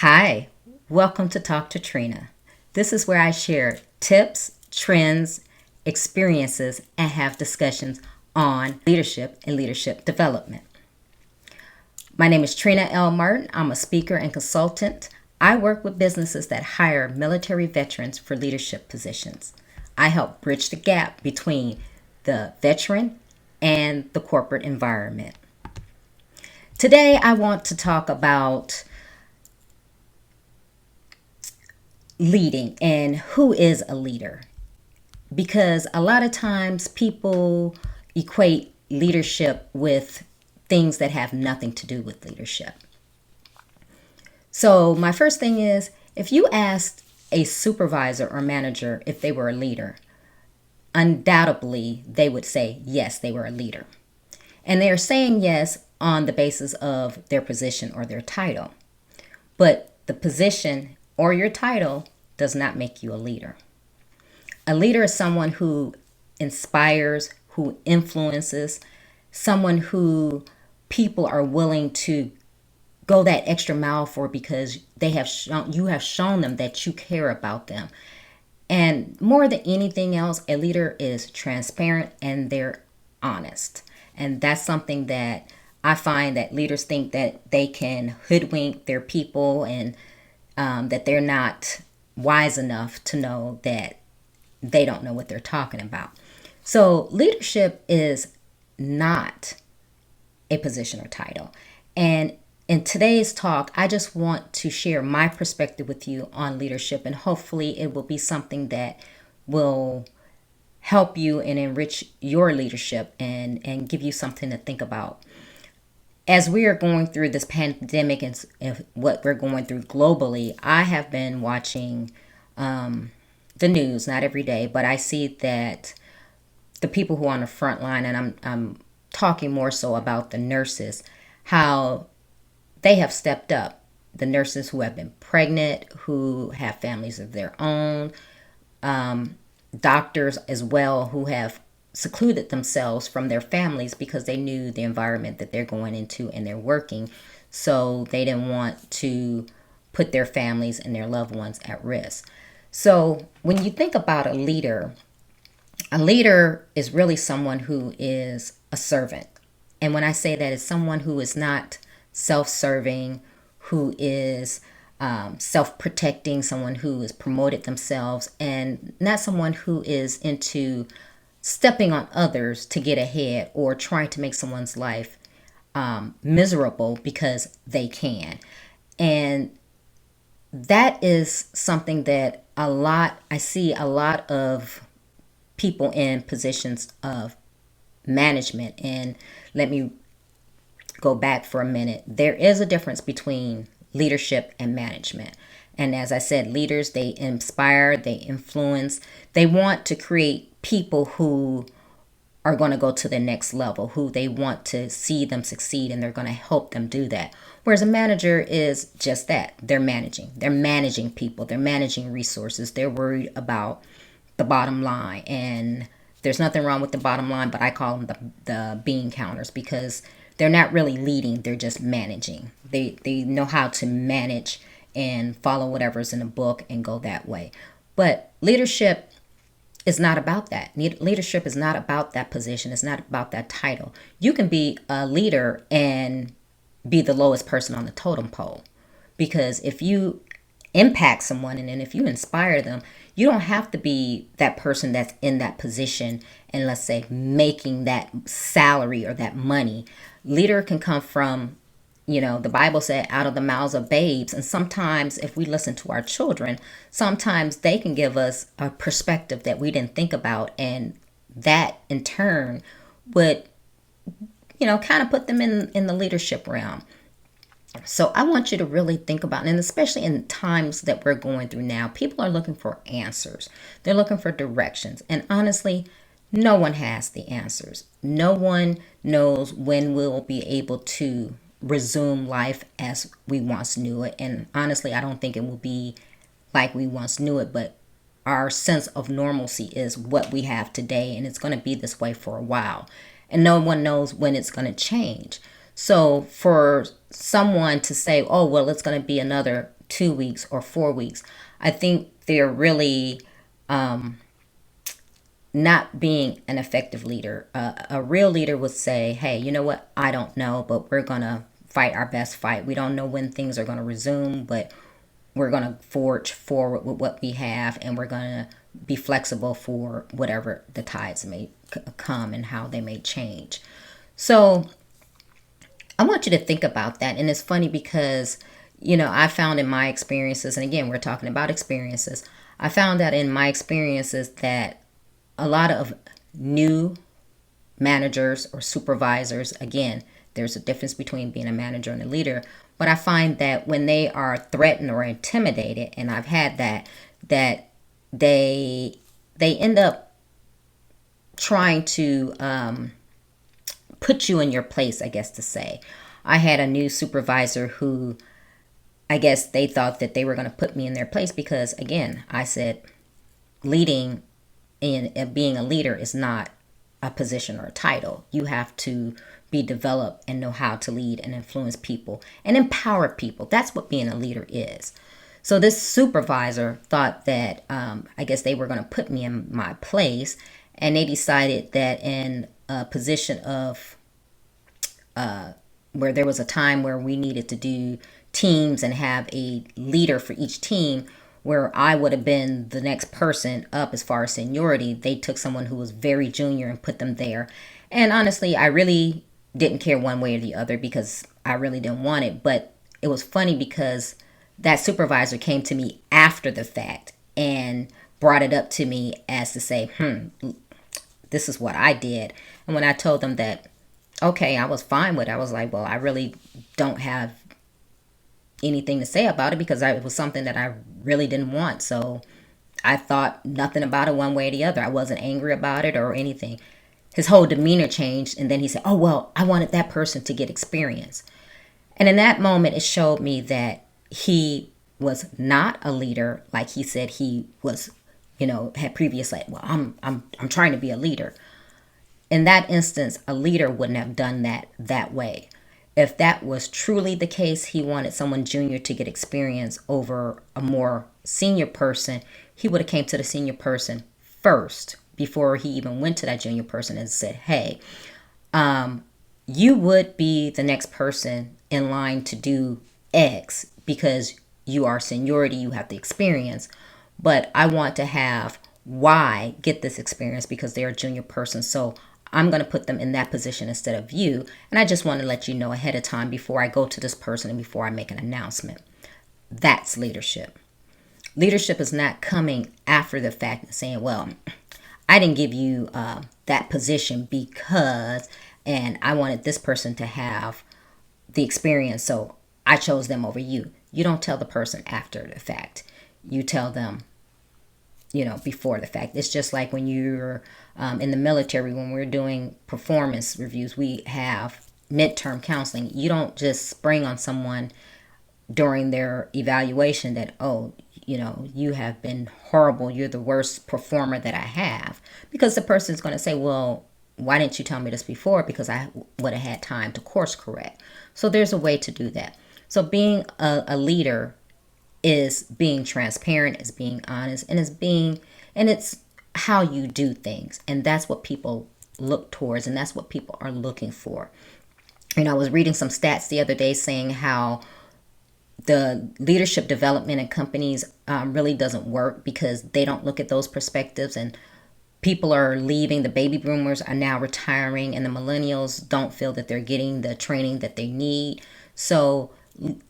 Hi, welcome to Talk to Trina. This is where I share tips, trends, experiences, and have discussions on leadership and leadership development. My name is Trina L. Martin. I'm a speaker and consultant. I work with businesses that hire military veterans for leadership positions. I help bridge the gap between the veteran and the corporate environment. Today, I want to talk about leading and who is a leader, because a lot of times people equate leadership with things that have nothing to do with leadership. So my first thing is, if you asked a supervisor or manager if they were a leader, undoubtedly they would say yes, they were a leader. And they are saying yes on the basis of their position or their title. But the position or your title does not make you a leader. A leader is someone who inspires, who influences, someone who people are willing to go that extra mile for because you have shown them that you care about them. And more than anything else, a leader is transparent and they're honest. And that's something that I find that leaders think that they can hoodwink their people and that they're not wise enough to know that they don't know what they're talking about. So leadership is not a position or title. And in today's talk, I just want to share my perspective with you on leadership, and hopefully it will be something that will help you and enrich your leadership and give you something to think about. As we are going through this pandemic and what we're going through globally, I have been watching the news, not every day, but I see that the people who are on the front line, and I'm talking more so about the nurses, how they have stepped up. The nurses who have been pregnant, who have families of their own, doctors as well, who have secluded themselves from their families because they knew the environment that they're going into and they're working. So they didn't want to put their families and their loved ones at risk. So when you think about a leader is really someone who is a servant. And when I say that, it's someone who is not self-serving, who is self-protecting, someone who has promoted themselves, and not someone who is into stepping on others to get ahead or trying to make someone's life miserable because they can. And that is something that I see a lot of people in positions of management. And let me go back for a minute. There is a difference between leadership and management. And as I said, leaders, they inspire, they influence, they want to create people who are going to go to the next level, who they want to see them succeed, and they're going to help them do that. Whereas a manager is just that. They're managing people, they're managing resources, they're worried about the bottom line. And there's nothing wrong with the bottom line, but I call them the bean counters, because they're not really leading, they're just managing. They know how to manage and follow whatever's in the book and go that way. But leadership is not about that. Leadership is not about that position. It's not about that title. You can be a leader and be the lowest person on the totem pole, because if you impact someone and then if you inspire them, you don't have to be that person that's in that position and, let's say, making that salary or that money. Leader can come from, the Bible said, out of the mouths of babes. And sometimes if we listen to our children, sometimes they can give us a perspective that we didn't think about. And that in turn would, kind of put them in the leadership realm. So I want you to really think about, and especially in times that we're going through now, people are looking for answers. They're looking for directions. And honestly, no one has the answers. No one knows when we'll be able to resume life as we once knew it. And honestly, I don't think it will be like we once knew it, but our sense of normalcy is what we have today, and it's going to be this way for a while. And no one knows when it's going to change. So for someone to say, oh, well, it's going to be another 2 weeks, or 4 weeks. I think they're really not being an effective leader. A real leader would say, hey, you know what? I don't know, but we're going to fight our best fight. We don't know when things are going to resume, but we're going to forge forward with what we have, and we're going to be flexible for whatever the tides may come and how they may change. So I want you to think about that. And it's funny because, I found in my experiences, and again, we're talking about experiences, I found that in my experiences that a lot of new managers or supervisors, again, there's a difference between being a manager and a leader, but I find that when they are threatened or intimidated, and I've had that they end up trying to put you in your place, I guess to say. I had a new supervisor who, I guess they thought that they were going to put me in their place because, again, I said leading and being a leader is not a position or a title. You have to be developed and know how to lead and influence people and empower people. That's what being a leader is. So this supervisor thought that I guess they were going to put me in my place, and they decided that in a position of where there was a time where we needed to do teams and have a leader for each team, where I would have been the next person up as far as seniority, they took someone who was very junior and put them there. And honestly, I really didn't care one way or the other because I really didn't want it. But it was funny because that supervisor came to me after the fact and brought it up to me as to say, this is what I did. And when I told them that, okay, I was fine with it, I was like, well, I really don't have anything to say about it because it was something that I really didn't want. So I thought nothing about it one way or the other. I wasn't angry about it or anything. His whole demeanor changed, and then he said, oh, well, I wanted that person to get experience. And in that moment, it showed me that he was not a leader like he said he was, had previously. Well, I'm trying to be a leader. In that instance, a leader wouldn't have done that way. If that was truly the case, he wanted someone junior to get experience over a more senior person, he would have came to the senior person first before he even went to that junior person and said, hey, you would be the next person in line to do X because you are seniority, you have the experience, but I want to have Y get this experience because they're a junior person. So I'm going to put them in that position instead of you. And I just want to let you know ahead of time before I go to this person and before I make an announcement. That's leadership. Leadership is not coming after the fact and saying, well, I didn't give you that position because, and I wanted this person to have the experience, so I chose them over you. You don't tell the person after the fact. You tell them before the fact. It's just like when you're in the military, when we're doing performance reviews, we have midterm counseling. You don't just spring on someone during their evaluation that, oh, you have been horrible. You're the worst performer that I have. Because the person's going to say, well, why didn't you tell me this before? Because I would have had time to course correct. So there's a way to do that. So being a leader is being transparent, is being honest, and it's how you do things. And that's what people look towards, and that's what people are looking for. I was reading some stats the other day saying how the leadership development in companies really doesn't work because they don't look at those perspectives, and people are leaving. The baby boomers are now retiring, and the millennials don't feel that they're getting the training that they need. So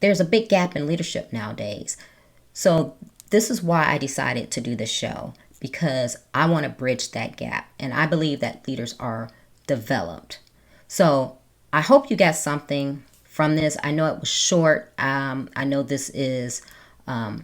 there's a big gap in leadership nowadays. So this is why I decided to do this show, because I want to bridge that gap. And I believe that leaders are developed. So I hope you got something from this. I know it was short. I know this is a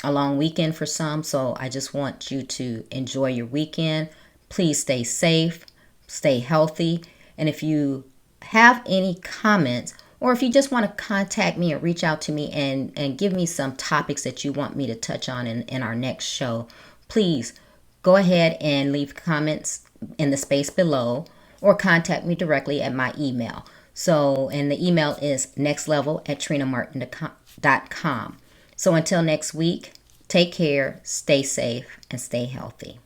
long weekend for some. So I just want you to enjoy your weekend. Please stay safe, stay healthy. And if you have any comments, or if you just want to contact me or reach out to me and give me some topics that you want me to touch on in our next show, please go ahead and leave comments in the space below or contact me directly at my email. So, and the email is nextlevel@trinalmartin.com. So until next week, take care, stay safe, and stay healthy.